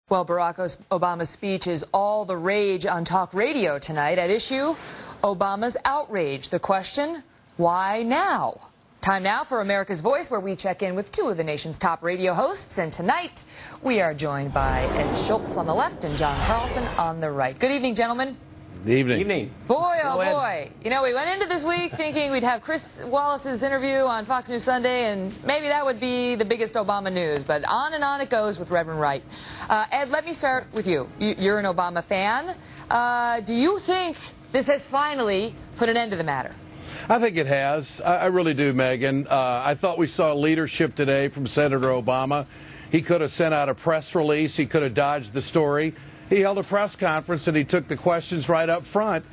Well, Barack Obama's speech is all the rage on talk radio tonight. At issue, Obama's outrage. The question, why now? Time now for America's Voice, where we check in with two of the nation's top radio hosts. And tonight, we are joined by Ed Schultz on the left and John Carlson on the right. Good evening, gentlemen. Good evening. Evening. Boy, oh boy. You know, we went into this week thinking we'd have Chris Wallace's interview on Fox News Sunday, and maybe that would be the biggest Obama news. But on and on it goes with Reverend Wright. Ed, let me start with you. You're an Obama fan. Do you think this has finally put an end to the matter? I think it has. I really do, Megan. I thought we saw leadership today from Senator Obama. He could have sent out a press release. He could have dodged the story. He held a press conference and he took the questions right up front.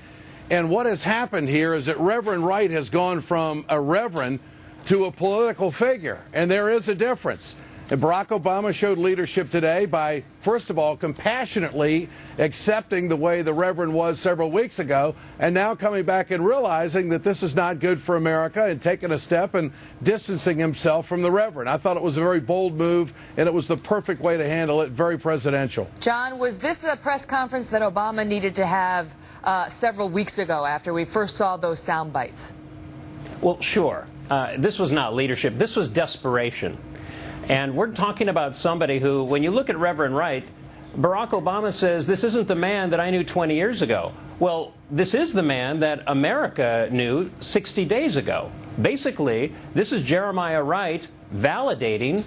And what has happened here is that Reverend Wright has gone from a reverend to a political figure. And there is a difference. And Barack Obama showed leadership today by, first of all, compassionately accepting the way the Reverend was several weeks ago, and now coming back and realizing that this is not good for America and taking a step and distancing himself from the Reverend. I thought it was a very bold move, and it was the perfect way to handle it, very presidential. John, was this a press conference that Obama needed to have several weeks ago after we first saw those sound bites? Well, sure. This was not leadership. This was desperation. And we're talking about somebody who, when you look at Reverend Wright, Barack Obama says, this isn't the man that I knew 20 years ago. Well, this is the man that America knew 60 days ago. Basically, this is Jeremiah Wright validating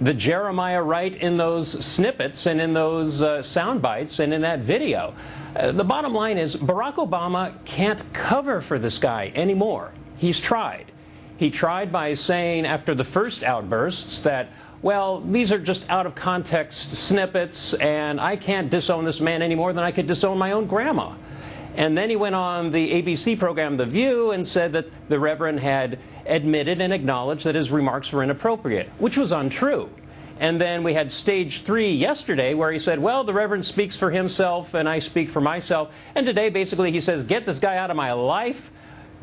the Jeremiah Wright in those snippets and in those sound bites and in that video. The bottom line is Barack Obama can't cover for this guy anymore. He's tried. He tried by saying after the first outbursts that, well, these are just out-of-context snippets, and I can't disown this man any more than I could disown my own grandma. And then he went on the ABC program The View and said that the Reverend had admitted and acknowledged that his remarks were inappropriate, which was untrue. And then we had stage 3 yesterday where he said, well, the Reverend speaks for himself and I speak for myself. And today, basically, he says, get this guy out of my life,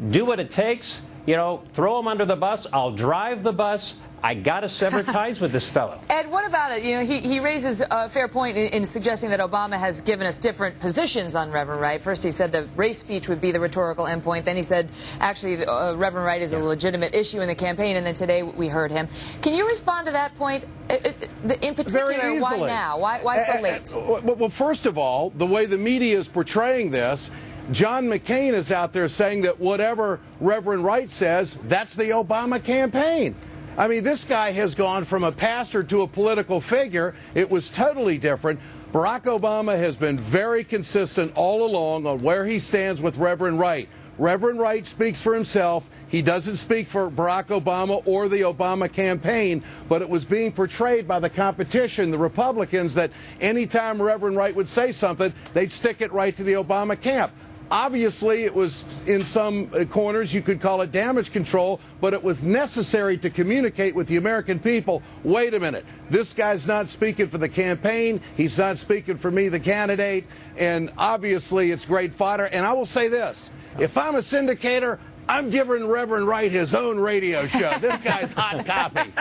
do what it takes. You know, throw him under the bus. I'll drive the bus. I got to sever ties with this fellow. Ed, what about it? You know, he raises a fair point in suggesting that Obama has given us different positions on Reverend Wright. First, he said the race speech would be the rhetorical endpoint. Then he said, actually, Reverend Wright is a legitimate issue in the campaign. And then today we heard him. Can you respond to that point? In particular, why now? Why so late? Well, first of all, the way the media is portraying this, John McCain is out there saying that whatever Reverend Wright says, that's the Obama campaign. I mean, this guy has gone from a pastor to a political figure. It was totally different. Barack Obama has been very consistent all along on where he stands with Reverend Wright. Reverend Wright speaks for himself. He doesn't speak for Barack Obama or the Obama campaign, but it was being portrayed by the competition, the Republicans, that anytime Reverend Wright would say something, they'd stick it right to the Obama camp. Obviously, it was, in some corners, you could call it damage control, but it was necessary to communicate with the American people, wait a minute, this guy's not speaking for the campaign, he's not speaking for me, the candidate, and obviously it's great fodder. And I will say this, if I'm a syndicator, I'm giving Reverend Wright his own radio show. This guy's hot copy.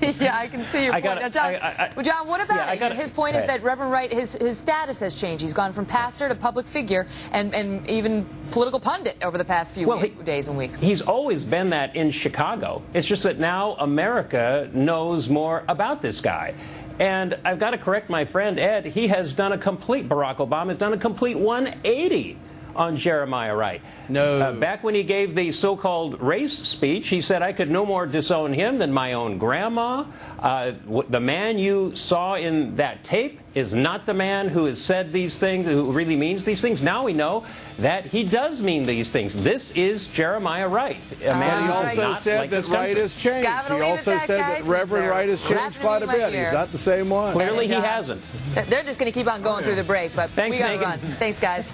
Yeah, I can see your point. Now, John, what about it? His point is that Reverend Wright, his status has changed. He's gone from pastor to public figure and even political pundit over the past few days and weeks. He's always been that in Chicago. It's just that now America knows more about this guy. And I've got to correct my friend Ed. He has done a complete, Barack Obama has done a complete 180 on Jeremiah Wright. No. Back when he gave the so-called race speech, he said, I could no more disown him than my own grandma. The man you saw in that tape is not the man who has said these things, who really means these things. Now we know that he does mean these things. This is Jeremiah Wright. A man he also said that Wright has changed. He also said that Reverend Wright has changed quite a bit. He's not the same one. Clearly he hasn't. They're just going to keep on going through the break, but we got to run. Thanks, guys.